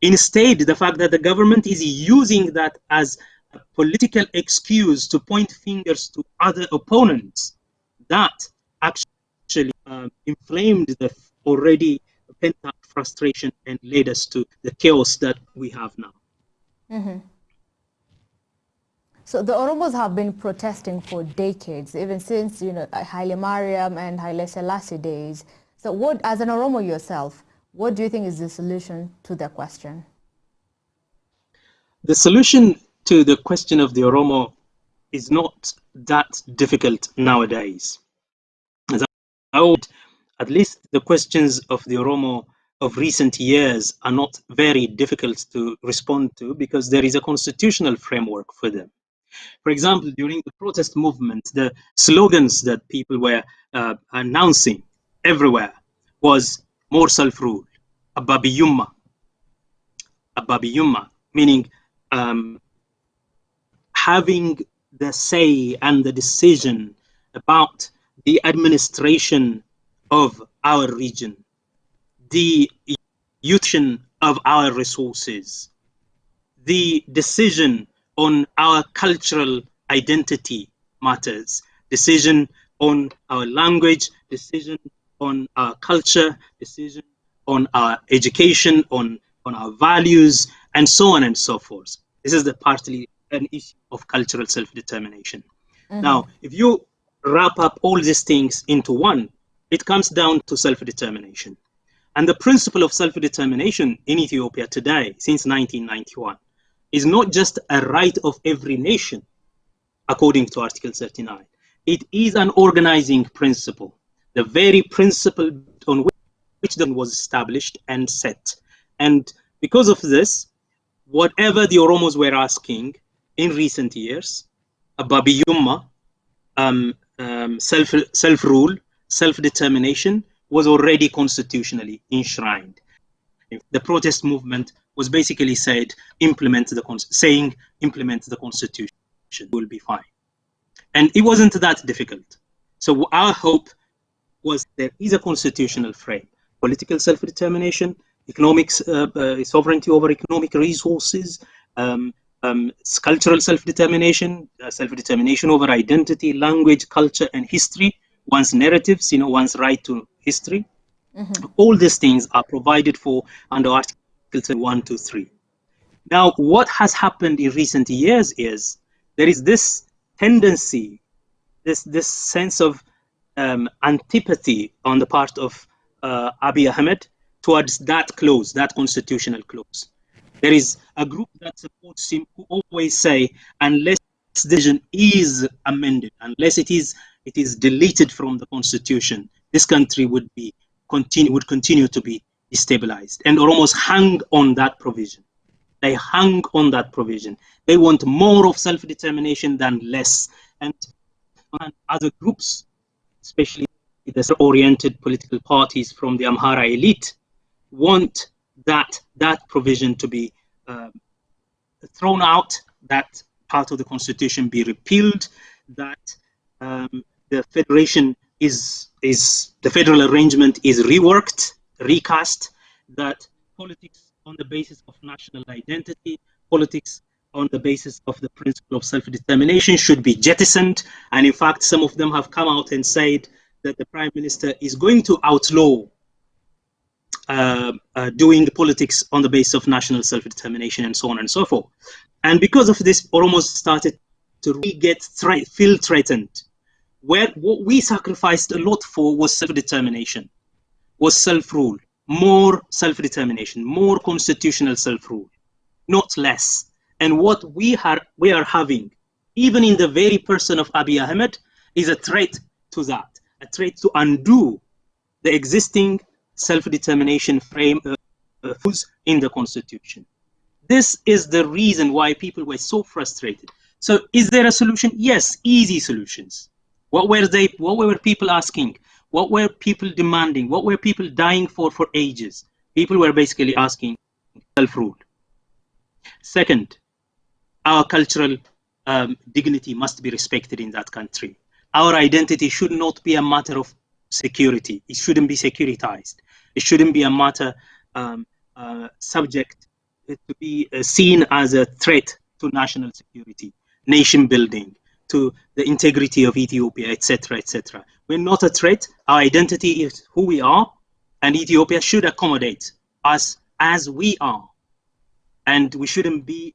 S2: Instead, the fact that the government is using that as a political excuse to point fingers to other opponents, that actually inflamed the already pent-up frustration and led us to the chaos that we have now.
S1: Mm-hmm. So the Oromos have been protesting for decades, even since, Haile Mariam and Haile Selassie days. So what, as an Oromo yourself, what do you think is the solution to the question?
S2: The solution to the question of the Oromo is not that difficult nowadays. As I would, at least the questions of the Oromo of recent years are not very difficult to respond to because there is a constitutional framework for them. For example, during the protest movement, the slogans that people were announcing everywhere was more self-rule, Ababiyumma, meaning having the say and the decision about the administration of our region, the usage of our resources, the decision on our cultural identity matters, decision on our language, decision on our culture, decision on our education, on our values, and so on and so forth. This is partly an issue of cultural self-determination. Mm-hmm. Now, if you wrap up all these things into one, it comes down to self-determination. And the principle of self-determination in Ethiopia today, since 1991, is not just a right of every nation, according to Article 39. It is an organizing principle, the very principle on which then was established and set. And because of this, whatever the Oromos were asking in recent years, Ababiyumma, self-rule, self-determination, was already constitutionally enshrined. The protest movement was basically implement the constitution, will be fine. And it wasn't that difficult. So our hope was there is a constitutional frame, political self-determination, economic sovereignty over economic resources, cultural self-determination, self-determination over identity, language, culture, and history, one's narratives, one's right to history. Mm-hmm. All these things are provided for under Article 1, 2, 3. Now, what has happened in recent years is there is this tendency, this sense of antipathy on the part of Abiy Ahmed towards that clause, that constitutional clause. There is a group that supports him who always say, unless this decision is amended, unless it is deleted from the constitution, this country would continue to be destabilized. And Oromos hung on that provision. They hung on that provision. They want more of self-determination than less. And other groups, especially the oriented political parties from the Amhara elite, want that provision to be thrown out, that part of the constitution be repealed, that the federation the federal arrangement is reworked, recast, that politics on the basis of national identity, politics on the basis of the principle of self-determination should be jettisoned. And in fact, some of them have come out and said that the Prime Minister is going to outlaw doing politics on the basis of national self-determination and so on and so forth. And because of this, Oromos started to really feel threatened. What we sacrificed a lot for was self-determination, was self-rule, more self-determination, more constitutional self-rule, not less. And what we are having, even in the very person of Abiy Ahmed, is a threat to that, a threat to undo the existing self-determination frame in the constitution. This is the reason why people were so frustrated. So is there a solution? Yes, easy solutions. What were people asking? What were people demanding? What were people dying for ages? People were basically asking self-rule. Second, our cultural dignity must be respected in that country. Our identity should not be a matter of security. It shouldn't be securitized. It shouldn't be a matter subject to be seen as a threat to national security, nation building, to the integrity of Ethiopia, etc., etc. We're not a threat. Our identity is who we are, and Ethiopia should accommodate us as we are. And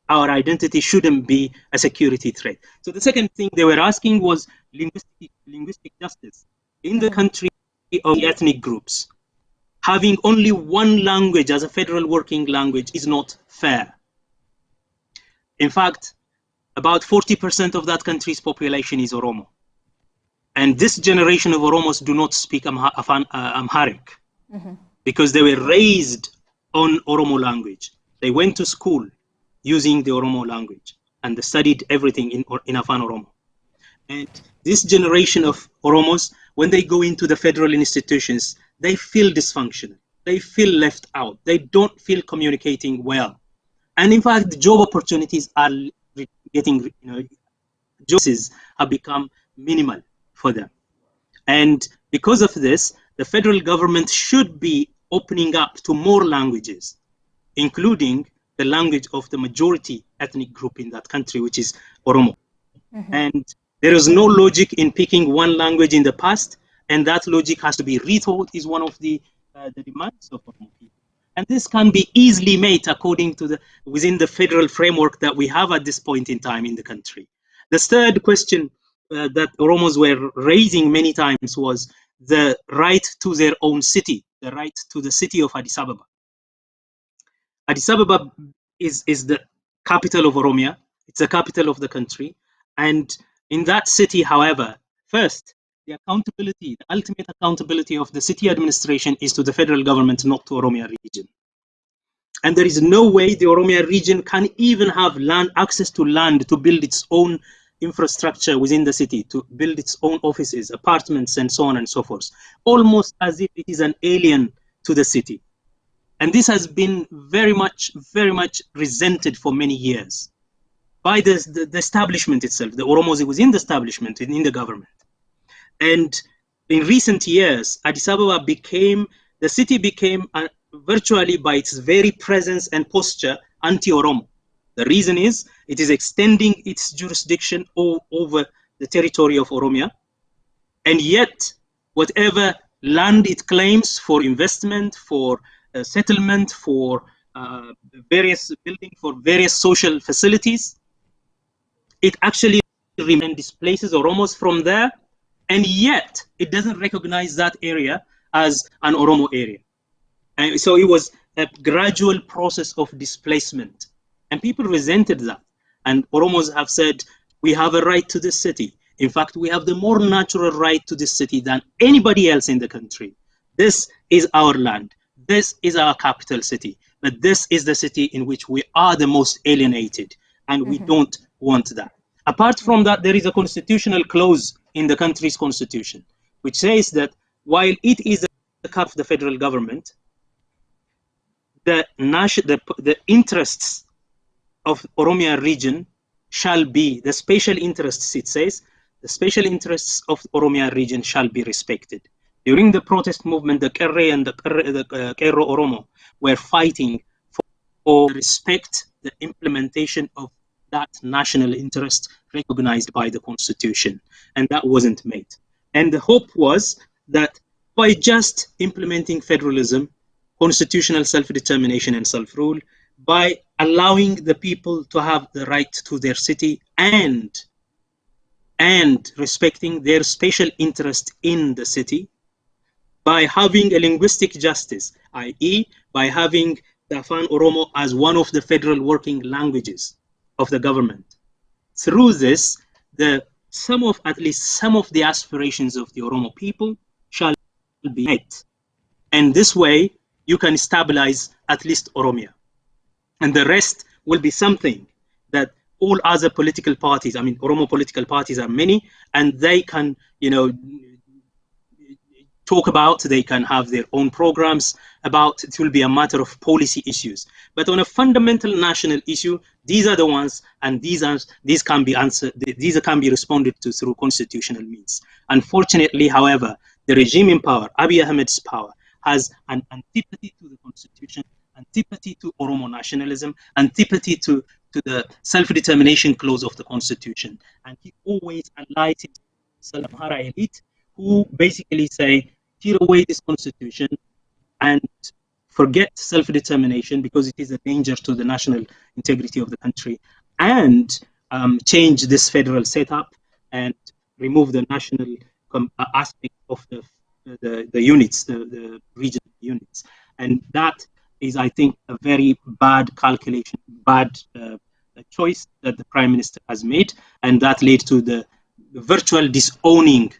S2: our identity shouldn't be a security threat. So the second thing they were asking was linguistic justice. In the country of the ethnic groups, having only one language as a federal working language is not fair. In fact, about 40% of that country's population is Oromo. And this generation of Oromos do not speak Amharic because they were raised on Oromo language. They went to school using the Oromo language and they studied everything in Afan Oromo. And this generation of Oromos, when they go into the federal institutions, they feel dysfunctional. They feel left out. They don't feel communicating well. And in fact, the job opportunities are getting, jobs have become minimal for them. And because of this, the federal government should be opening up to more languages, including the language of the majority ethnic group in that country, which is Oromo. And there is no logic in picking one language in the past, and that logic has to be rethought, is one of the demands of Oromo people. And this can be easily made according to within the federal framework that we have at this point in time in the country. The third question that Oromos were raising many times was the right to their own city, the right to the city of Addis Ababa. Addis Ababa is the capital of Oromia. It's the capital of the country. And in that city, however, first, the accountability, the ultimate accountability of the city administration is to the federal government, not to Oromia region. And there is no way the Oromia region can even have access to land to build its own infrastructure within the city, to build its own offices, apartments, and so on and so forth, almost as if it is an alien to the city. And this has been very much resented for many years by the establishment itself. The Oromos within the establishment, in the government. And in recent years, Addis Ababa the city became virtually by its very presence and posture anti-Oromo. The reason is it is extending its jurisdiction over the territory of Oromia, and yet whatever land it claims for investment, for settlement, for various building, for various social facilities, it actually displaces Oromos from there, and yet it doesn't recognize that area as an Oromo area. And so it was a gradual process of displacement, and people resented that. And Oromos have said, we have a right to this city. In fact, we have the more natural right to this city than anybody else in the country. This is our land. This is our capital city. But this is the city in which we are the most alienated, and we don't want that. Apart from that, there is a constitutional clause in the country's constitution, which says that while it is the cap of the federal government, the interests of Oromia region shall be, the special interests, it says, the special interests of Oromia region shall be respected. During the protest movement, the Kerre and the Kerro Oromo were fighting for respect the implementation of that national interest recognized by the constitution, and that wasn't made. And the hope was that by just implementing federalism, constitutional self-determination and self-rule, by allowing the people to have the right to their city and respecting their special interest in the city, by having a linguistic justice, i.e. by having the Afan Oromo as one of the federal working languages of the government. Through this, at least some of the aspirations of the Oromo people shall be met. And this way, you can stabilize at least Oromia. And the rest will be something that all other political parties, I mean, Oromo political parties are many, and they can, talk about, they can have their own programs about. It will be a matter of policy issues. But on a fundamental national issue, these are the ones, and these can be answered, these can be responded to through constitutional means. Unfortunately, however, the regime in power, Abiy Ahmed's power, has an antipathy to the constitution, antipathy to Oromo nationalism, antipathy to the self-determination clause of the constitution. And he always allies himself with Amhara elite, who basically say, tear away this constitution and forget self-determination because it is a danger to the national integrity of the country, and change this federal setup and remove the national aspect of the units, the regional units. And that is, I think, a very bad calculation, bad choice that the Prime Minister has made, and that led to the virtual disowning.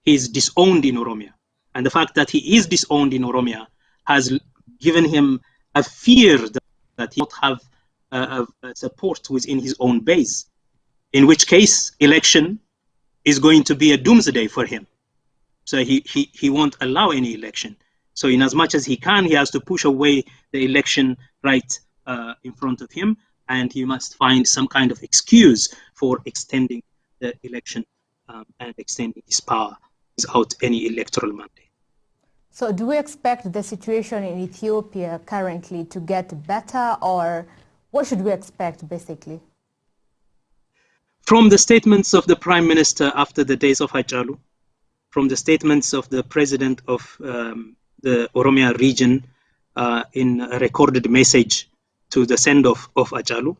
S2: He is disowned in Oromia. And the fact that he is disowned in Oromia has given him a fear that he will not have support within his own base, in which case election is going to be a doomsday for him. So he won't allow any election. So in as much as he can, he has to push away the election right in front of him, and he must find some kind of excuse for extending the election and extending his power without any electoral mandate.
S1: So do we expect the situation in Ethiopia currently to get better, or what should we expect basically?
S2: From the statements of the Prime Minister after the days of Hachalu, from the statements of the President of the Oromia region in a recorded message to the send-off of Hachalu,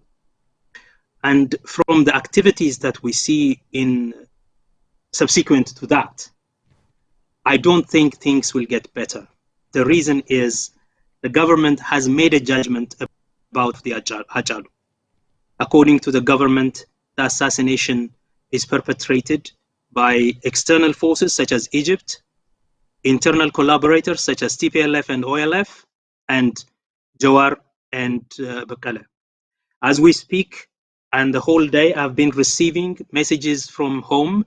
S2: and from the activities that we see in subsequent to that, I don't think things will get better. The reason is the government has made a judgment about the Hachalu. According to the government, the assassination is perpetrated by external forces such as Egypt, internal collaborators such as TPLF and OLF, and Jawar and Bakala. As we speak, and the whole day, I've been receiving messages from home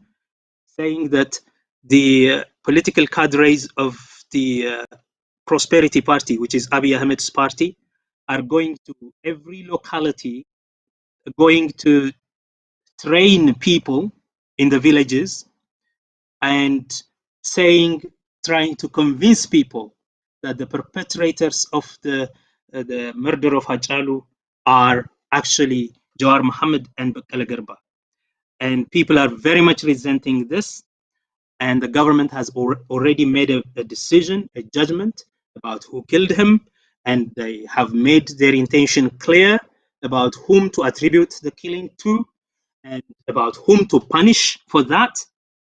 S2: saying that the political cadres of the Prosperity Party, which is Abiy Ahmed's party, are going to every locality, going to train people in the villages and trying to convince people that the perpetrators of the murder of Hachalu are actually Jawar Mohammed and Bakala Garba. And people are very much resenting this. And the government has already made a decision, a judgment about who killed him. And they have made their intention clear about whom to attribute the killing to. and about whom to punish for that,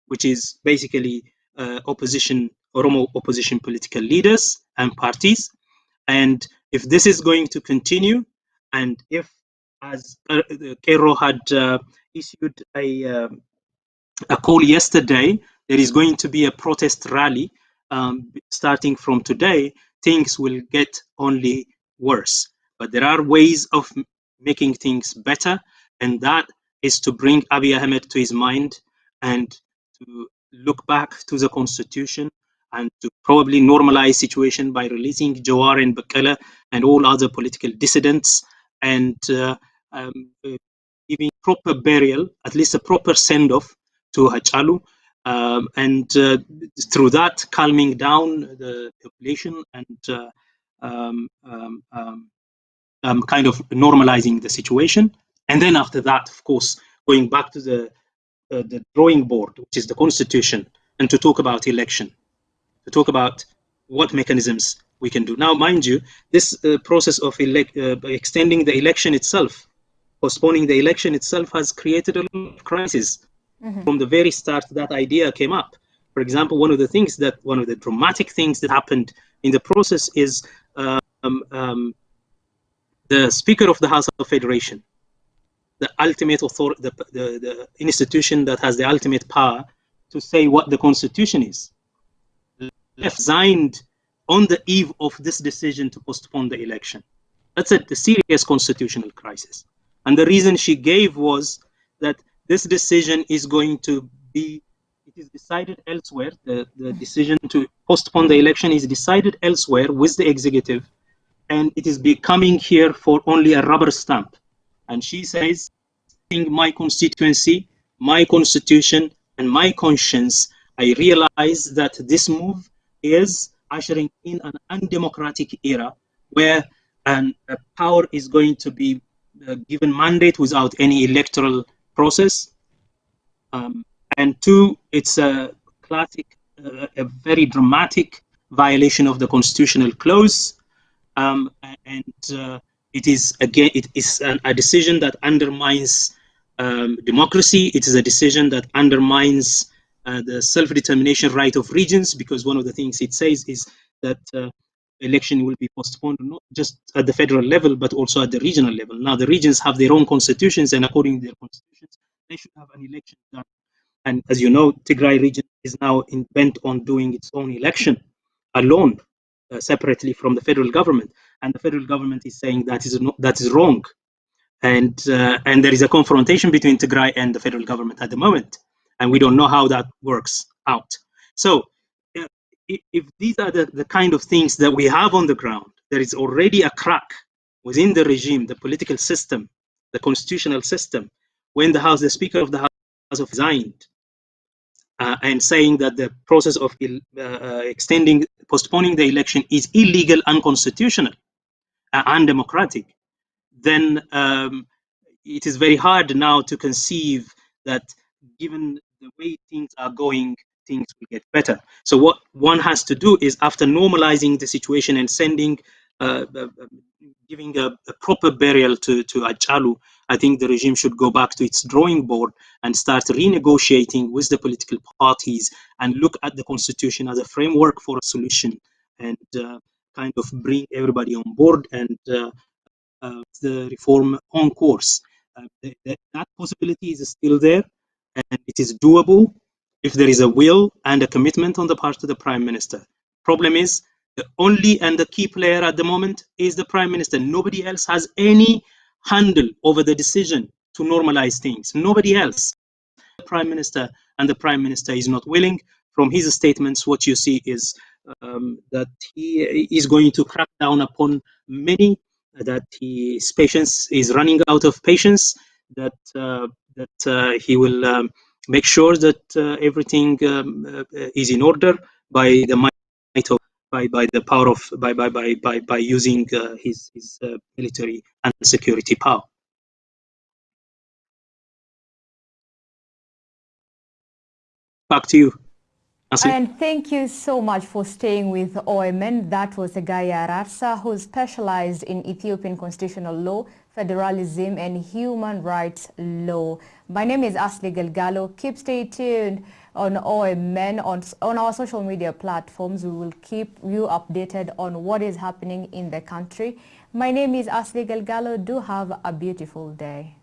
S2: which is basically Oromo opposition political leaders and parties. And if this is going to continue, and if, as Cairo had issued a call yesterday, there is going to be a protest rally starting from today, things will get only worse. But there are ways of making things better, and that is to bring Abiy Ahmed to his mind and to look back to the constitution and to probably normalize situation by releasing Jawar and Bakala and all other political dissidents, and giving proper burial, at least a proper send-off to Hachalu, and through that calming down the population and kind of normalizing the situation. And then after that, of course, going back to the drawing board, which is the constitution, and to talk about election, to talk about what mechanisms we can do. Now, mind you, this process of extending the election itself, postponing the election itself, has created a lot of crisis. From the very start that idea came up. For example, one of the dramatic things that happened in the process is the Speaker of the House of Federation, the ultimate authority, the institution that has the ultimate power to say what the constitution is, resigned on the eve of this decision to postpone the election. That's a serious constitutional crisis. And the reason she gave was that this decision is going to be, it is decided elsewhere. The decision to postpone the election is decided elsewhere with the executive, and it is becoming here for only a rubber stamp. And she says, in my constituency, my constitution, and my conscience, I realize that this move is ushering in an undemocratic era where a power is going to be given mandate without any electoral process. And two, it's a classic, a very dramatic violation of the constitutional clause. And it is, again, it is a decision that undermines democracy. It is a decision that undermines the self-determination right of regions, because one of the things it says is that election will be postponed not just at the federal level, but also at the regional level. Now, the regions have their own constitutions, and according to their constitutions, they should have an election done. And as you know, Tigray region is now bent on doing its own election alone, separately from the federal government. And the federal government is saying that is wrong. And there is a confrontation between Tigray and the federal government at the moment. And we don't know how that works out. So if these are the kind of things that we have on the ground, there is already a crack within the regime, the political system, the constitutional system, when the Speaker of the House resigned, and saying that the process of postponing the election is illegal, unconstitutional, undemocratic, then it is very hard now to conceive that, given the way things are going, things will get better. So what one has to do is, after normalizing the situation and giving a proper burial to Hachalu, I think the regime should go back to its drawing board and start renegotiating with the political parties and look at the constitution as a framework for a solution, and kind of bring everybody on board and the reform on course. That possibility is still there, and it is doable if there is a will and a commitment on the part of the Prime Minister. Problem is, the only and the key player at the moment is the Prime Minister. Nobody else has any handle over the decision to normalize things. Nobody else. The Prime Minister, and the Prime Minister is not willing. From his statements, what you see is that he is going to crack down upon many, that his patience is running out of patience, that he will make sure that everything is in order by the might of, by the power of, by using his military and security power. Back to you.
S1: And thank you so much for staying with OMN. That was Egaya Ararsa, who specialized in Ethiopian constitutional law, federalism, and human rights law. My name is Asli Galgalo. Keep stay tuned on OMN on our social media platforms. We will keep you updated on what is happening in the country. My name is Asli Galgalo. Do have a beautiful day.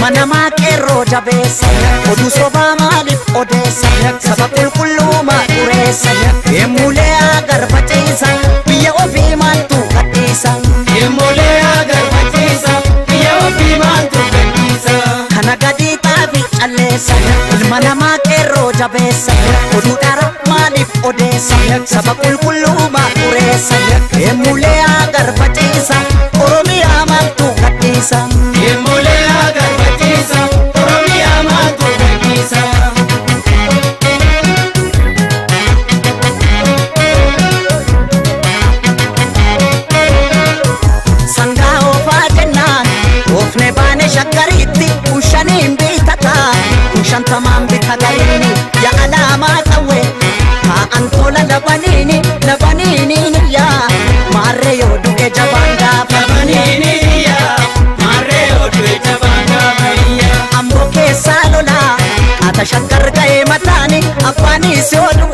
S3: Manama kero jabesa, odu soba malif odesa, sabakul kuluma uresa, emule agar bachisa, biya ofi mantu katisa, emule agar bachisa, biya ofi mantu katisa, kanagadi tabi alesa, manama kero jabesa, odu dara malif odesa, sabakul kuluma uresa, emule agar bachisa, oromia mantu katisa, emule agar ya alama tawe ha antola labanini ya mare yodu ke jabanga labanini ya mare yodu ke jabanga ya ambo ke salola ata shankar gae matani apani sodu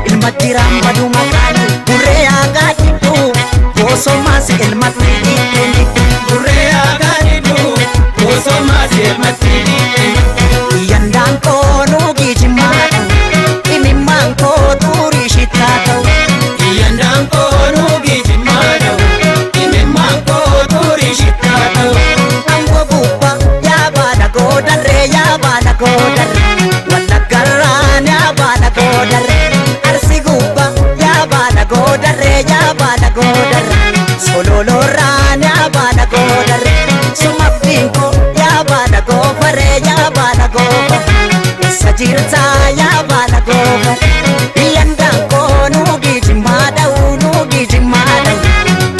S3: ilmatiram badu makani pure aga tu koso mas ilmatini pure aga tu koso mas ilmatini yandang ko nugi jimatu imimang ko turi shitato yandang ko nugi jimatu imimang ko turi shitato ambo bupa ya bana godar wala garan ya bana godar arsi gupa ya bana godar sololo ran ya bana godar sumapinko ya bana gofare ya bana gofa sajirta ya bana gofa yandang ko nugi jimada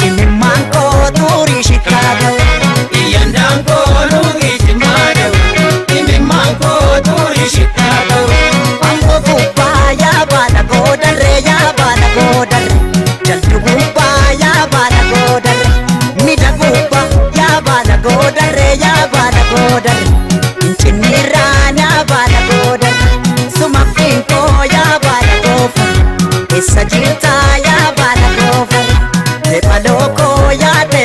S3: imimang ko turi shitato yandang ko nugi jimada imimang ko turi shitato ambo bupa ya bana godar jaldu bupa ya bana godar mida bupa ya bana godar inchinirana bana godar sumapinko ya bana gofa sajirta ya bana gofa te paloko ya te